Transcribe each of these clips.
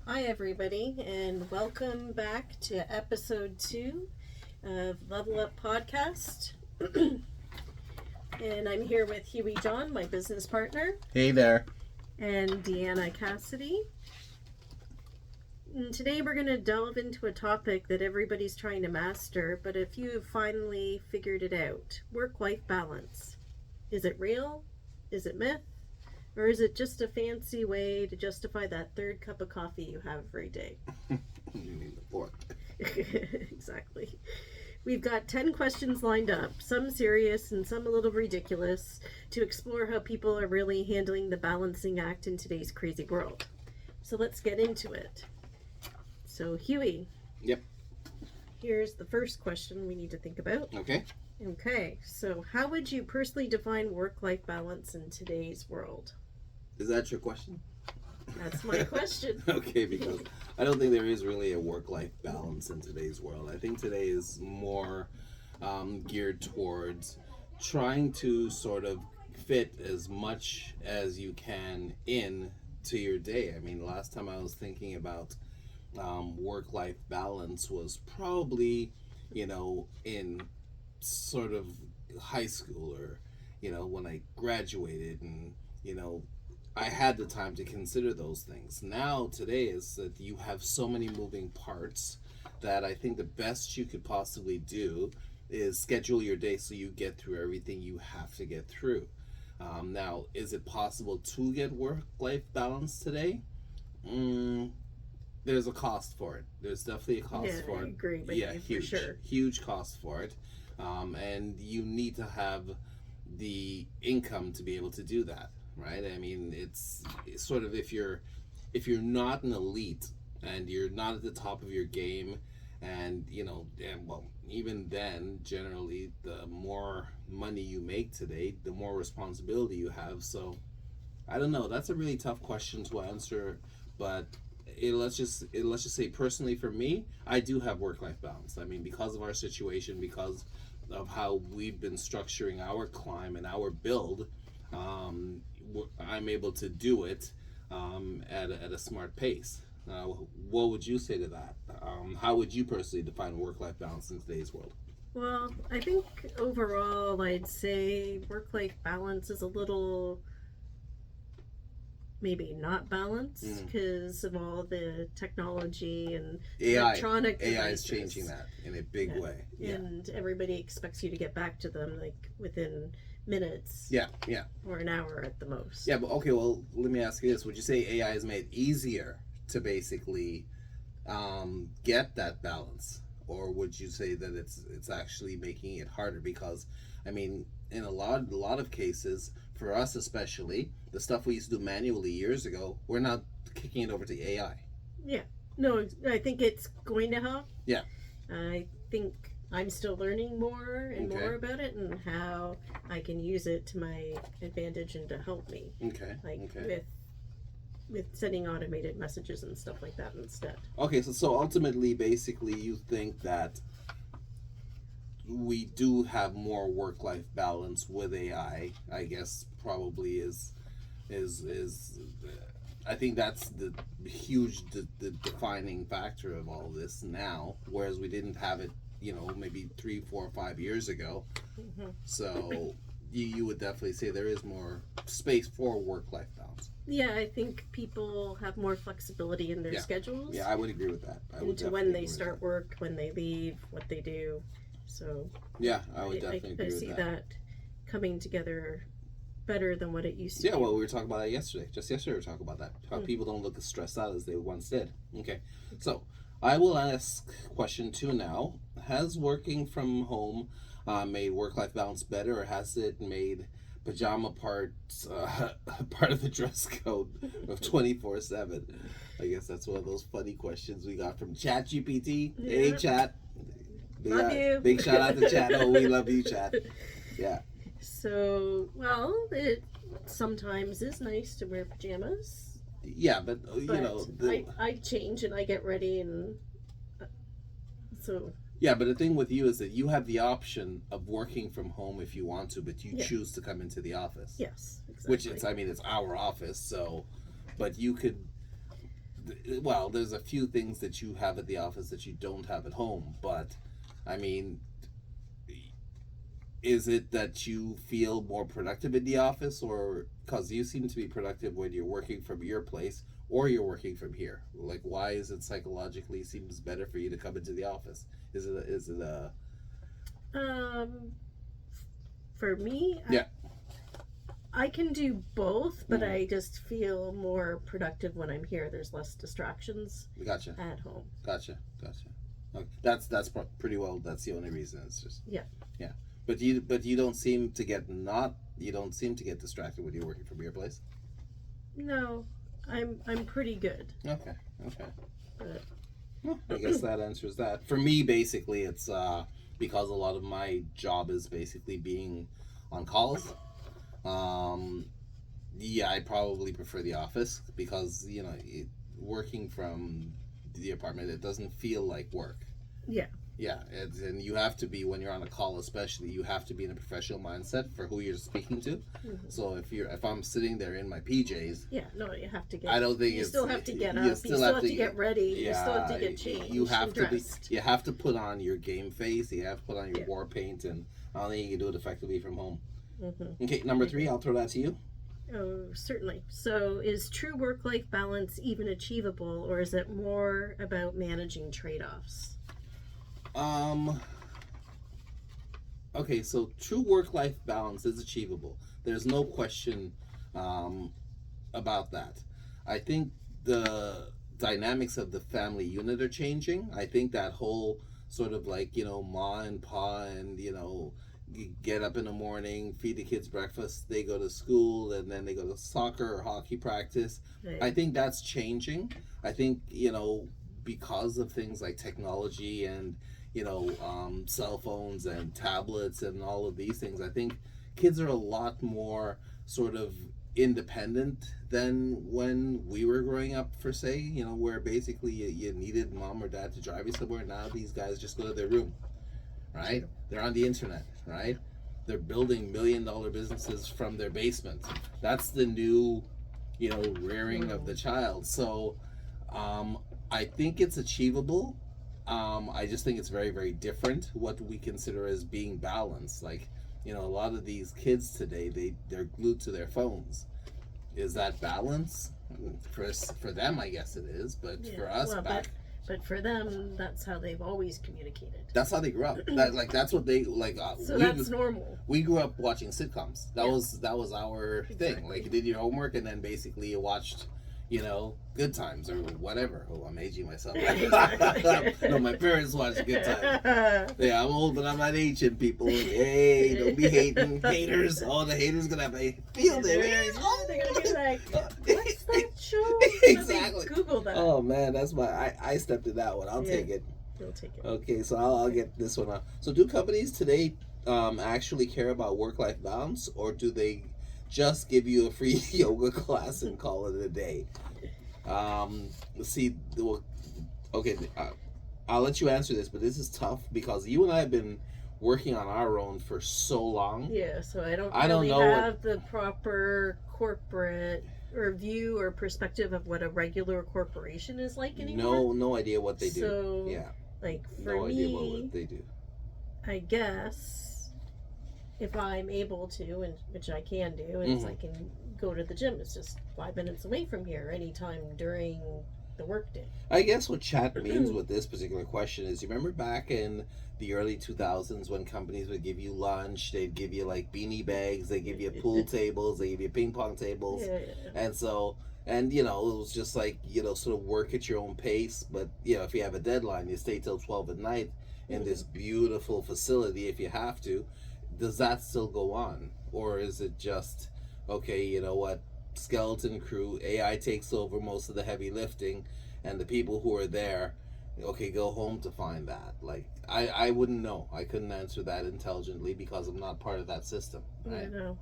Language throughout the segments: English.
Hi, everybody, and welcome back to episode 2 of Level Up Podcast. And I'm here with Huey John, my business partner. Hey there. And Deanna Cassidy. And today we're going to delve into a topic that everybody's trying to master, but a few have finally figured it out. Work-life balance. Is it real? Is it myth? Or is it just a fancy way to justify that third cup of coffee you have every day? You need the fork. Exactly. We've got 10 questions lined up, some serious and some a little ridiculous, to explore how people are really handling the balancing act in today's crazy world. So let's get into it. So, Huey. Yep. Here's the first question we need to think about. Okay, so how would you personally define work-life balance in today's world? Is that your question? That's my question. Okay, because I don't think there is really a work-life balance in today's world. I think today is more geared towards trying to sort of fit as much as you can in to your day. I mean, last time I was thinking about work-life balance was probably, in sort of high school or, when I graduated and, I had the time to consider those things. Now, today is that you have so many moving parts that I think the best you could possibly do is schedule your day so you get through everything you have to get through. Now, is it possible to get work-life balance today? There's a cost for it. There's definitely a cost for it. I agree with you, huge, for sure. Huge cost for it. And you need to have the income to be able to do that. Right? I mean, it's sort of if you're not an elite and you're not at the top of your game, and even then, generally, the more money you make today, the more responsibility you have. So, I don't know. That's a really tough question to answer, but let's just say personally for me, I do have work-life balance. I mean, because of our situation, because of how we've been structuring our climb and our build. I'm able to do it at a smart pace. What would you say to that? How would you personally define work-life balance in today's world? Well, I think overall I'd say work-life balance is a little maybe not balanced because of all the technology and electronic devices. AI is changing that in a big way. And everybody expects you to get back to them like within minutes. Or an hour at the most. Yeah, but okay, well, let me ask you this. Would you say AI has made it easier to basically get that balance? Or would you say that it's actually making it harder? Because, I mean, in a lot of cases, for us especially, the stuff we used to do manually years ago, we're now kicking it over to AI. Yeah. No, I think it's going to help. Yeah. I think I'm still learning more and more about it and how I can use it to my advantage and to help me. With sending automated messages and stuff like that instead. Okay, so ultimately, basically, you think that we do have more work-life balance with AI. I guess probably is I think that's the huge the defining factor of all this now, whereas we didn't have it, maybe 3, 4, 5 years ago. Mm-hmm. So you would definitely say there is more space for work-life balance. Yeah, I think people have more flexibility in their schedules. Yeah, I would agree with that. Into when they start work, when they leave, what they do. So yeah, I would definitely agree with that. I see that coming together better than what it used to. Yeah, well, we were talking about that yesterday. Just yesterday we were talking about that. How people don't look as stressed out as they once did. Okay, so I will ask question 2 now. Has working from home made work-life balance better, or has it made pajama parts part of the dress code of 24/7? I guess that's one of those funny questions we got from ChatGPT. Yeah. Hey, Chat. Love you. Big shout out to Chat. Oh, we love you, Chat. Yeah. So, well, it sometimes is nice to wear pajamas. Yeah, but I change and I get ready, and so. Yeah, but the thing with you is that you have the option of working from home if you want to, but you choose to come into the office. Yes, exactly. Which it's our office, so, but you could well, there's a few things that you have at the office that you don't have at home, but I mean, is it that you feel more productive in the office, or because you seem to be productive when you're working from your place or you're working from here? Like, why is it psychologically seems better for you to come into the office? Is it a Um, for me, yeah? I can do both, but Mhm. I just feel more productive when I'm here. There's less distractions Gotcha, at home. gotcha. Okay. That's pretty well. That's the only reason. It's just Yeah. yeah. But you don't seem to get you don't seem to get distracted when you're working from your place. No, I'm pretty good. Okay. But Well, I guess that answers that. For me, basically, it's because a lot of my job is basically being on calls. Um, yeah, I probably prefer the office because working from the apartment, it doesn't feel like work. yeah. Yeah, and you have to be when you're on a call, especially you have to be in a professional mindset for who you're speaking to. Mm-hmm. So if I'm sitting there in my PJs, Yeah, no, you have to get. I don't think you it's, still have to get you up. You still have to get ready. Yeah, you still have to get changed. You have and to be. dressed. You have to put on your game face. You have to put on your Yeah. war paint, and I don't think you can do it effectively from home. Mm-hmm. Okay, number 3, I'll throw that to you. Oh, certainly. So, is true work-life balance even achievable, or is it more about managing trade-offs? Okay, so true work-life balance is achievable. There's no question about that. I think the dynamics of the family unit are changing. I think that whole sort of like, ma and pa and, get up in the morning, feed the kids breakfast, they go to school, and then they go to soccer or hockey practice. Right. I think that's changing. I think, because of things like technology and, cell phones and tablets and all of these things, I think kids are a lot more sort of independent than when we were growing up, for say, where basically you needed mom or dad to drive you somewhere. Now these guys just go to their room, right? They're on the internet, right? They're building $1 million businesses from their basement. That's the new, rearing of the child. So I think it's achievable. I just think it's very, very different what we consider as being balanced. Like, a lot of these kids today, they're glued to their phones. Is that balance? For them, I guess it is, but for us But for them, that's how they've always communicated. that's how they grew up. That's what they like. So that's normal. We grew up watching sitcoms. That was our thing. Like, you did your homework, and then basically you watched, Good Times or whatever. Oh, I'm aging myself. No, my parents watched Good Times. Yeah, I'm old, but I'm not ancient, people. Hey, don't be hating. Haters. Oh, the haters gonna have a field day. They're gonna be like, what's that show? Exactly. Google that. Oh man, that's I stepped in that one. I'll take it. You'll take it. Okay, so I'll get this one out. So do companies today actually care about work-life balance, or do they just give you a free yoga class and call it a day? Let's see. Well, okay, I'll let you answer this, but this is tough because you and I have been working on our own for so long. Yeah, so I don't don't really know have the proper corporate or view or perspective of what a regular corporation is like anymore. No idea what they do. So, Yeah, like for no idea me, what they do. I guess if I'm able to, and which I can do, is I can go to the gym. It's just 5 minutes away from here anytime during the workday. I guess what chat means with this particular question is, you remember back in the early 2000s when companies would give you lunch, they'd give you like beanie bags, they give you pool tables, they give you ping pong tables, and so, and it was just like, sort of work at your own pace, but if you have a deadline, you stay till 12 at night in this beautiful facility if you have to. Does that still go on, or is it just, okay, you know what, skeleton crew, AI takes over most of the heavy lifting, and the people who are there, okay, go home to find that? Like, I wouldn't know. I couldn't answer that intelligently because I'm not part of that system, right? I know.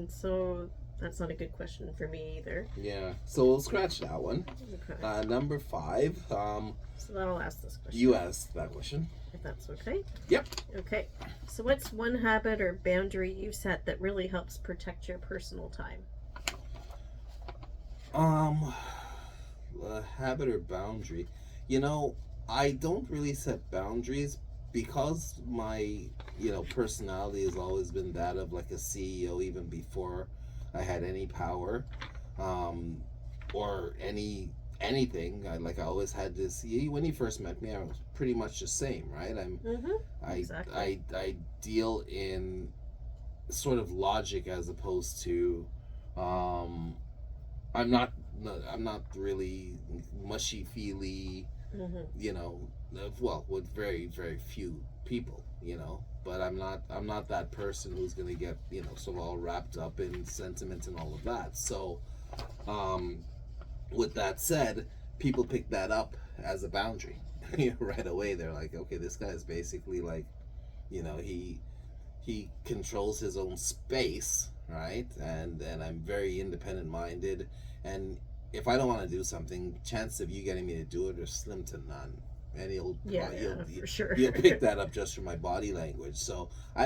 So that's not a good question for me either. Yeah, so we'll scratch that one. Okay. Number 5. So I'll ask this question. You asked that question. If that's okay. Yep. Okay. So what's one habit or boundary you set that really helps protect your personal time? habit or boundary. You know, I don't really set boundaries because my, personality has always been that of like a CEO even before I had any power, um, or anything. I always had this. When you first met me, I was pretty much the same, right? Exactly. I deal in sort of logic as opposed to, um, I'm not I'm not really mushy feely, Mm-hmm. well, with very very few people, but I'm not that person who's going to get, sort of all wrapped up in sentiment and all of that. So, um with that said, people pick that up as a boundary. Right away they're like, okay, this guy is basically like, he controls his own space, right? And I'm very independent minded, and if I don't want to do something, chance of you getting me to do it are slim to none. And Yeah, for sure. you'll pick that up just from my body language. So I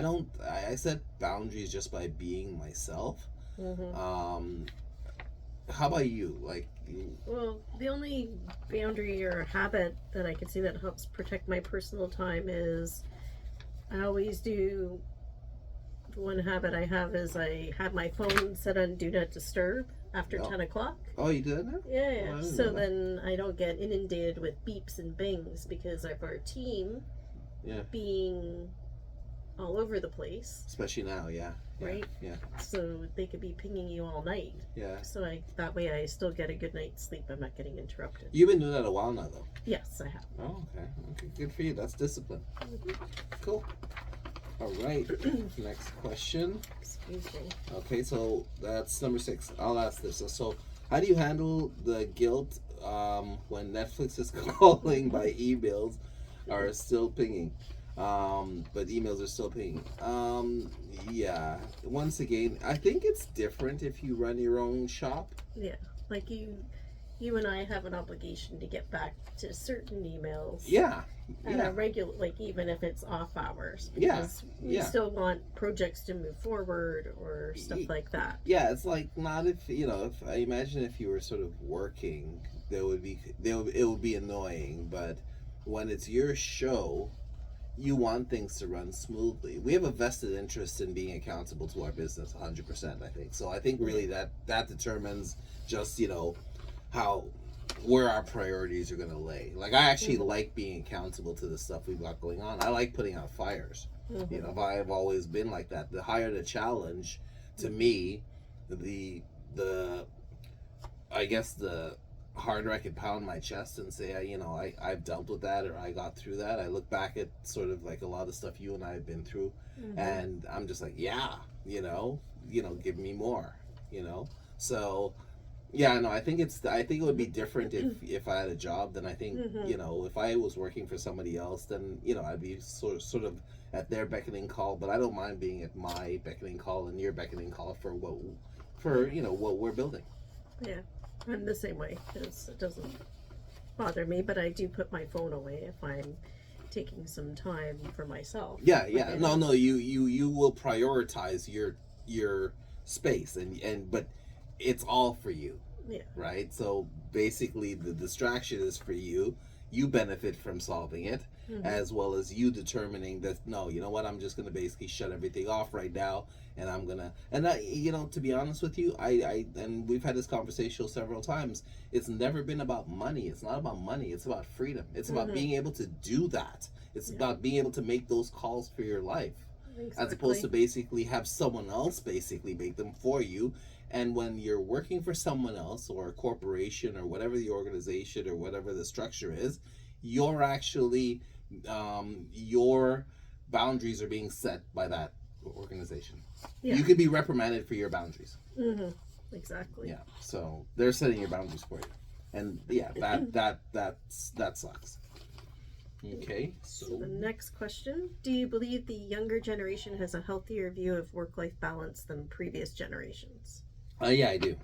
set boundaries just by being myself. Mm-hmm. um how about you? Well, the only boundary or habit that I can see that helps protect my personal time is I always do. One habit I have is I have my phone set on do not disturb after Oh, 10 o'clock. oh, you did that? Yeah, Oh, I yeah. didn't So know that. then I don't get inundated with beeps and bings because of our team Yeah, being all over the place, especially now. Yeah, yeah, right? yeah, So they could be pinging you all night. yeah. So that way I still get a good night's sleep. I'm not getting interrupted. You've been doing that a while now, though. Yes, I have. Oh, okay. Okay, good for you. That's discipline. Mhm. Cool. All right. Next question. Excuse me. Okay, so that's number 6. I'll ask this. So how do you handle the guilt when Netflix is calling by emails are still pinging? But emails are still pinging. Yeah. Once again, I think it's different if you run your own shop. Yeah, like you and I have an obligation to get back to certain emails Yeah. at Yeah. a regular, like even if it's off hours, Yeah. because we Yeah. still want projects to move forward or stuff like that. Yeah, it's like not if if I imagine if you were sort of working, it would be annoying, but when it's your show, you want things to run smoothly. We have a vested interest in being accountable to our business 100%, I think. So I think really that determines just, how where our priorities are going to lay. Like I actually like being accountable to the stuff we've got going on. I like putting out fires. Mm-hmm. I've always been like that. The higher the challenge, to me, the the I guess the harder I could pound my chest and say, I've dealt with that, or I got through that. I look back at sort of like a lot of stuff you and I have been through, Mm-hmm. and I'm just like, yeah, give me more, you know. So yeah, no, I think it would be different if I had a job. Then I think, Mm-hmm. if I was working for somebody else, then I'd be sort of at their beckoning call. But I don't mind being at my beckoning call and your beckoning call for what we're building. Yeah, I'm the same way because it doesn't bother me, but I do put my phone away if I'm taking some time for myself. Yeah, Like yeah. I No, don't. no. You will prioritize your space, but it's all for you, Yeah. right? So basically, the distraction is for you. You benefit from solving it, Mm-hmm. as well as you determining that, no, you know what, I'm just gonna basically shut everything off right now, and I'm gonna and I to be honest with you, I and we've had this conversation several times. It's never been about money. It's not about money. It's about freedom. It's about Mm-hmm. being able to do that. It's Yeah. about being able to make those calls for your life, as opposed to Exactly. basically have someone else basically make them for you. And when you're working for someone else or a corporation or whatever the organization or whatever the structure is, you're actually your boundaries are being set by that organization. Yeah. You could be reprimanded for your boundaries. Mm-hmm. Exactly. Yeah, so they're setting your boundaries for you, and yeah, that sucks. Okay, So so the next question: do you believe the younger generation has a healthier view of work-life balance than previous generations? yeah, I do,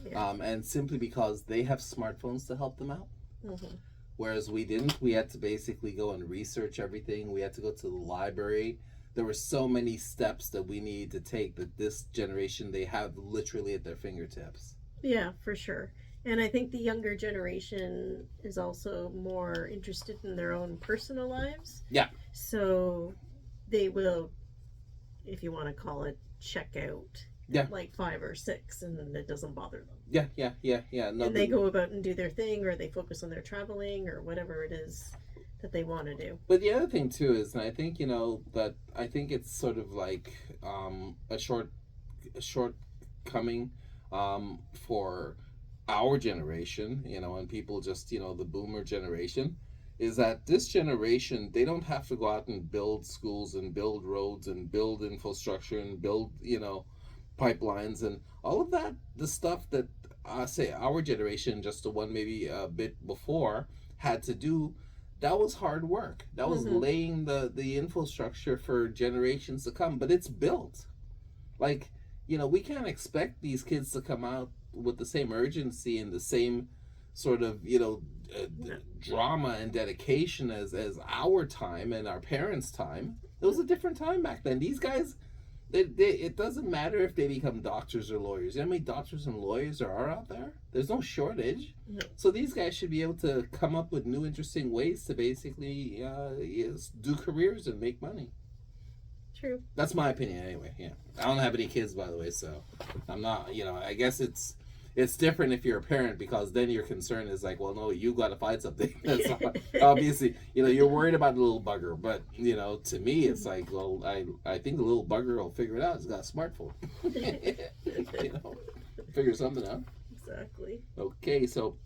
Yeah. and simply because they have smartphones to help them out, Mm-hmm. whereas we didn't. We had to basically go and research everything. We had to go to the library. There were so many steps that we needed to take that this generation they have literally at their fingertips. Yeah, for sure. And I think the younger generation is also more interested in their own personal lives. Yeah. So they will, if you want to call it, check out Yeah. at like 5 or 6, and it doesn't bother them. Yeah. No, and they go about and do their thing, or they focus on their traveling, or whatever it is that they want to do. But the other thing too is, and I think that I think it's sort of like a shortcoming for our generation, and people just the boomer generation, is that this generation, they don't have to go out and build schools and build roads and build infrastructure and build pipelines and all of that, the stuff that I say our generation, just the one maybe a bit before, had to do. That was hard work. That was laying the infrastructure for generations to come. But it's built. Like, we can't expect these kids to come out with the same urgency and the same sort of drama and dedication as our time and our parents' time. It was a different time back then. These guys, it doesn't matter if they become doctors or lawyers. You know how many doctors and lawyers there are out there? There's no shortage. No. So these guys should be able to come up with new, interesting ways to basically do careers and make money. True. That's my opinion anyway. Yeah. I don't have any kids, by the way, so I'm not, I guess it's different if you're a parent, because then your concern is like, well, no, you got to find something. That's not, obviously, you're worried about the little bugger, but to me, it's like, well, I think the little bugger will figure it out. He's got a smartphone. Figure something out. Exactly. Okay, so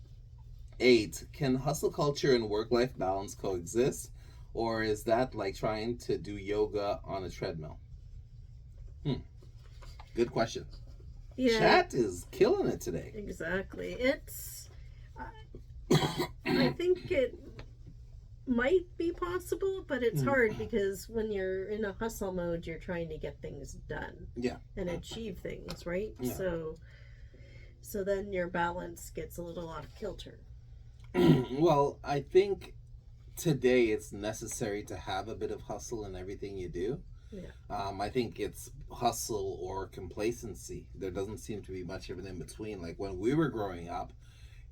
8, can hustle culture and work-life balance coexist, or is that like trying to do yoga on a treadmill? Good question. Yeah. Chat is killing it today. Exactly. It's, I think it might be possible, but it's hard because when you're in a hustle mode, you're trying to get things done. Yeah. And achieve things, right? Yeah. So then your balance gets a little out of kilter. Well, I think today it's necessary to have a bit of hustle in everything you do. Yeah. I think it's hustle or complacency. There doesn't seem to be much of it in between. Like when we were growing up,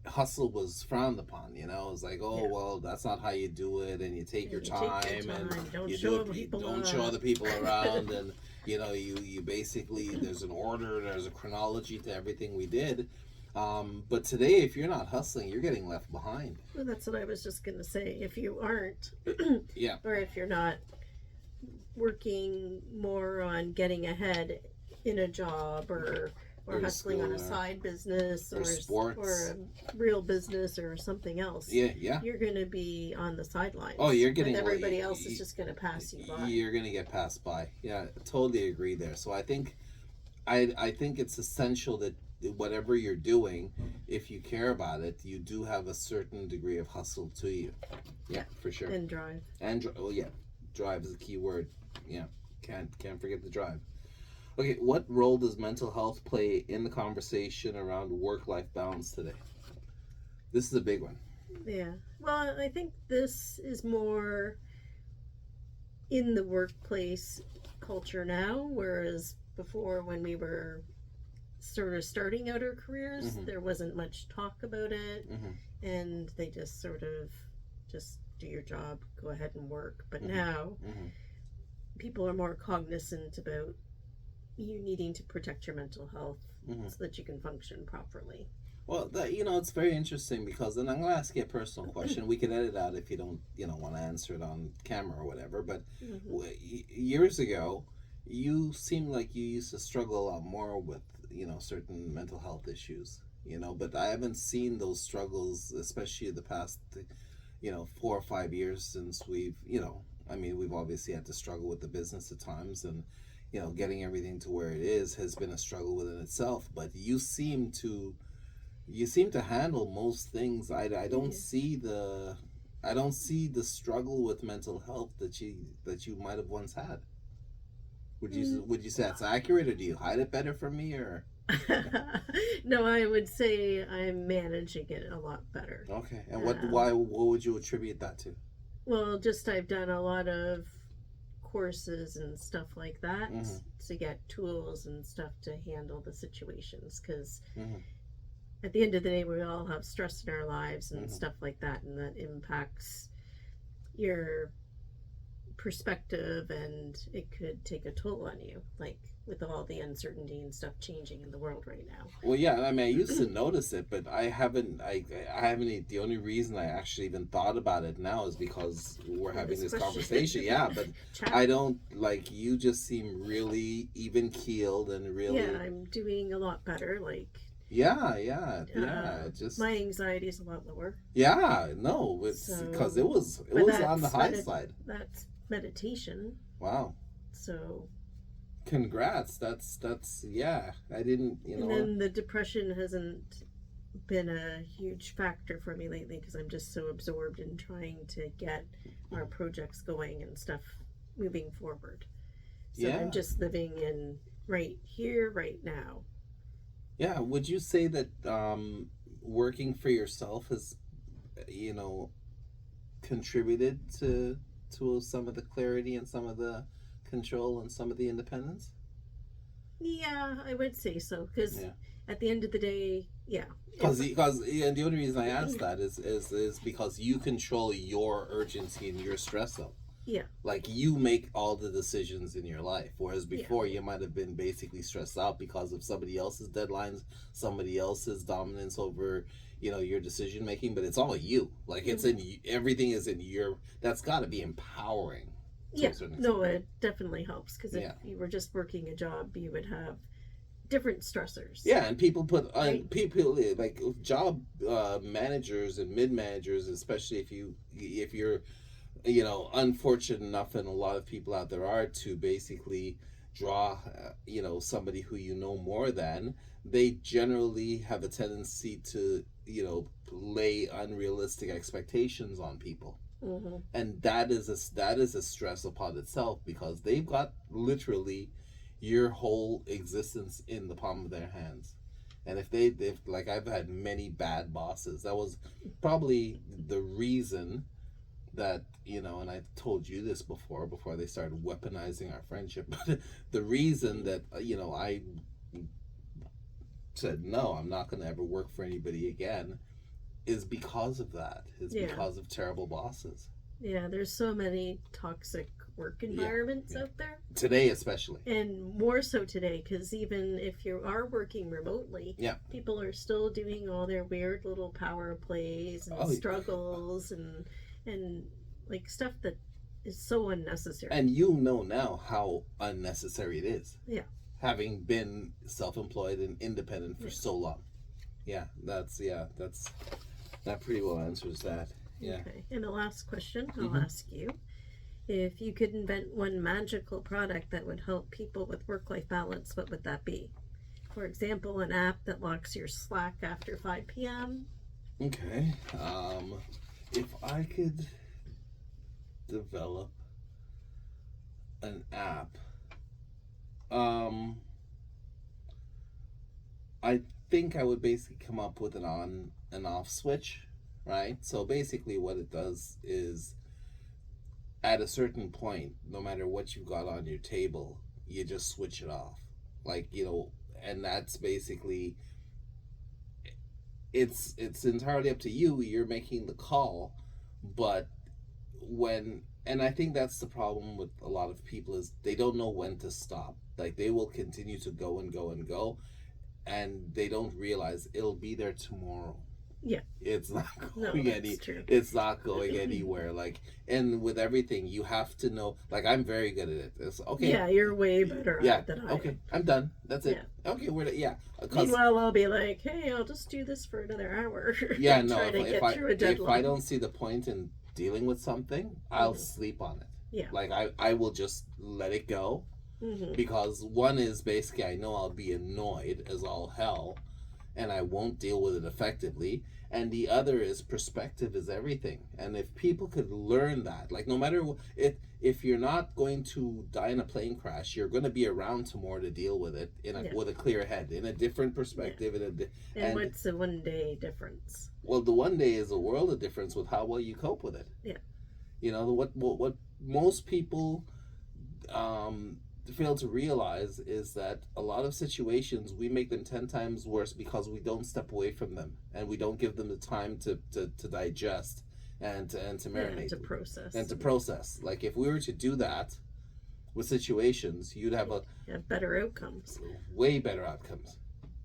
hustle was frowned upon. It was like, well, that's not how you do it, and you take your time, and don't you show don't show other people around, and you basically, there's an order, there's a chronology to everything we did. But today, if you're not hustling, you're getting left behind. Well, that's what I was just going to say. If you aren't, yeah, or if you're not working more on getting ahead in a job or hustling on a side business or sports or a real business or something else, you're going to be on the sidelines. Oh, you're getting, and everybody else is just going to pass you by. You're going to get passed by. Yeah, totally agree there. So I think it's essential that whatever you're doing, if you care about it, you do have a certain degree of hustle to you. Yeah, for sure. And drive. Drive is a key word. Yeah, can't forget the drive. Okay, what role does mental health play in the conversation around work-life balance today? This is a big one. Yeah. Well, I think this is more in the workplace culture now, whereas before, when we were sort of starting out our careers, there wasn't much talk about it, and they just sort of just do your job, go ahead and work. But now people are more cognizant about you needing to protect your mental health so that you can function properly. Well, it's very interesting, because then I'm going to ask you a personal question. We can edit out if you don't, want to answer it on camera or whatever. But years ago, you seemed like you used to struggle a lot more with, certain mental health issues, but I haven't seen those struggles, especially the past, 4 or 5 years since we've, we've obviously had to struggle with the business at times, and, getting everything to where it is has been a struggle within itself. But you seem to handle most things. I don't see the struggle with mental health that you might have once had. Would you say that's accurate, or do you hide it better from me, or? No, I would say I'm managing it a lot better. Okay, and what would you attribute that to? Well, just I've done a lot of courses and stuff like that to get tools and stuff to handle the situations, because at the end of the day, we all have stress in our lives and Hmm. stuff like that, and that impacts your perspective, and it could take a toll on you, like with all the uncertainty and stuff changing in the world right now. Well, yeah, I mean, I used to notice it, but I haven't. I haven't. The only reason I actually even thought about it now is because we're Well, having this this question. conversation. Yeah, but I Chat. don't like you. Just seem really even keeled and Yeah, really. I'm doing a lot better. Like, Yeah, yeah, yeah. my Just anxiety is a lot lower. yeah. No, it's because So, it but was on the high side. that's meditation. Wow. So, Congrats. That's yeah. I didn't. You and know. then the depression hasn't been a huge factor for me lately because I'm just so absorbed in trying to get our projects going and stuff moving forward. So I'm Yeah. just living in right here, right now. Yeah. Would you say that working for yourself has, you know, contributed to some of the clarity and some of the control and some of the independence? Yeah, I would say so because Yeah. at the end of the day, yeah, if Because yeah, the only reason I ask that is because you control your urgency and your stress level. yeah, Like you make all the decisions in your life, whereas yeah, before you might have been basically stressed out because of somebody else's deadlines, somebody else's dominance over your decision making. But it's all you. Like it's hmm, in everything is in your. That's got to be empowering to yeah. a certain extent. No, it definitely helps because if Yeah. you were just working a job, you would have different stressors, Yeah, and people put right? on people like job managers and mid managers, especially if you're unfortunate enough, and a lot of people out there are to basically draw somebody who more than they generally have a tendency to lay unrealistic expectations on people, Hmm. and that is a stress upon itself because they've got literally your whole existence in the palm of their hands. And if like I've had many bad bosses, that was probably the reason that and I told you this before they started weaponizing our friendship. But the reason that I said no, I'm not going to ever work for anybody again is because of that. It's Yeah, because of terrible bosses. yeah. There's so many toxic work Yeah, environments yeah. out there, Today especially. and more so today because even if you are working remotely, Yeah. people are still doing all their weird little power plays and Oh, struggles and like stuff that is so unnecessary. and now how unnecessary it is. Yeah, Having been self-employed and independent for yeah. so long. That's that pretty well answers that. Yeah. Okay. And the last question I'll Mm-hmm. ask you: if you could invent one magical product that would help people with work-life balance, what would that be? For example, an app that locks your Slack after 5 p.m. Okay. If I could develop an app, um, I think I would basically come up with an on and off switch, right? So basically, what it does is at a certain point, no matter what you've got on your table, you just switch it off. Like, and that's basically it's entirely up to you. You're making the call, but and I think that's the problem with a lot of people is they don't know when to stop. Like they will continue to go and go and go, and they don't realize it'll be there tomorrow. Yeah. It's not No, going that's true. it's not going anywhere. Like, and with everything you have to know, like I'm very good at it. It's okay. Yeah, you're way better at Yeah. it than I Okay. am. I'm done. That's it. Yeah. Okay. Yeah. Meanwhile, I'll be like, hey, I'll just do this for another hour. Yeah. No. Try to get through a If I deadline. don't see the point in dealing with something, I'll sleep on it. Yeah. Like I will just let it go Mm-hmm. because one is basically I know I'll be annoyed as all hell and I won't deal with it effectively. And the other is perspective is everything. And if people could learn that, like no matter if you're not going to die in a plane crash, you're going to be around tomorrow to deal with it with a clear head, in a different perspective. Yeah. And what's the 1 day difference? Well, the 1 day is a world of difference with how well you cope with it. Yeah. What most people fail to realize is that a lot of situations we make them 10 times worse because we don't step away from them and we don't give them the time to digest and to marinate and to process. and to process. Like if we were to do that with situations, you'd have better outcomes. way better outcomes.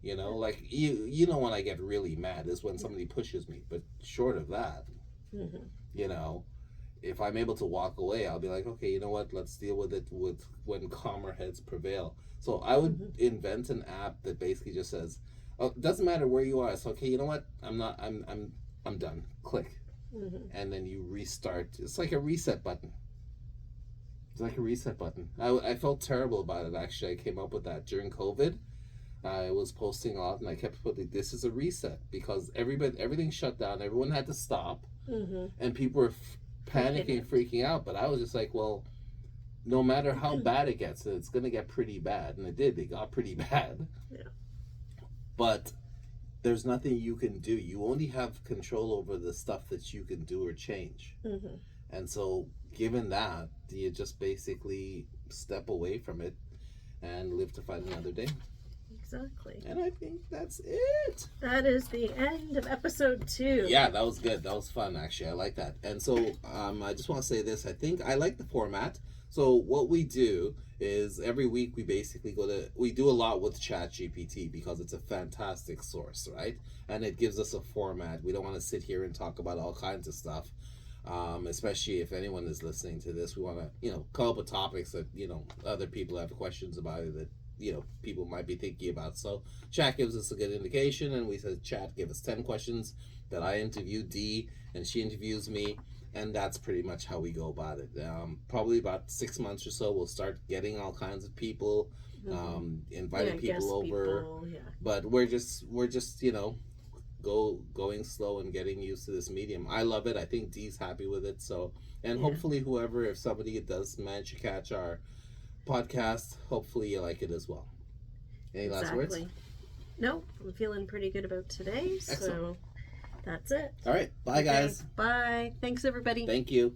You know, like you know when I get really mad is when somebody pushes me, but short of that, you know, if I'm able to walk away, I'll be like, okay, you know what? Let's deal with it with when calmer heads prevail. So I would invent an app that basically just says, "Oh, it doesn't matter where you are. It's okay. You know what? I'm done. Click, and then you restart. It's like a reset button. It's like a reset button. I felt terrible about it actually. I came up with that during COVID. I was posting a lot, and I kept putting, "This is a reset," because everything shut down. Everyone had to stop, and people were panicking, freaking out. But I was just like, well, no matter how bad it gets, it's going to get pretty bad. And it did. It got pretty bad. Yeah. But there's nothing you can do. You only have control over the stuff that you can do or change. And so given that, you just basically step away from it and live to fight another day. Exactly. And I think that's it. That is the end of episode 2. Yeah, that was good. That was fun, actually. I like that. And so I just want to say this. I think I like the format. So what we do is every week we basically we do a lot with ChatGPT because it's a fantastic source, right? And it gives us a format. We don't want to sit here and talk about all kinds of stuff. Especially if anyone is listening to this, we want to, come up with topics that, other people have questions about it that, people might be thinking about. So chat gives us a good indication, and we said, chat, give us 10 questions that I interview Dee, and she interviews me, and that's pretty much how we go about it. Probably about 6 months or so, we'll start getting all kinds of people, inviting people over. But we're just going slow and getting used to this medium. I love it. I think Dee's happy with it. So, and hopefully if somebody does manage to catch our podcast, hopefully you like it as well. Any last words? Nope. I'm feeling pretty good about today. Excellent. So that's it. All right. Bye, guys. Bye. Thanks, everybody. Thank you.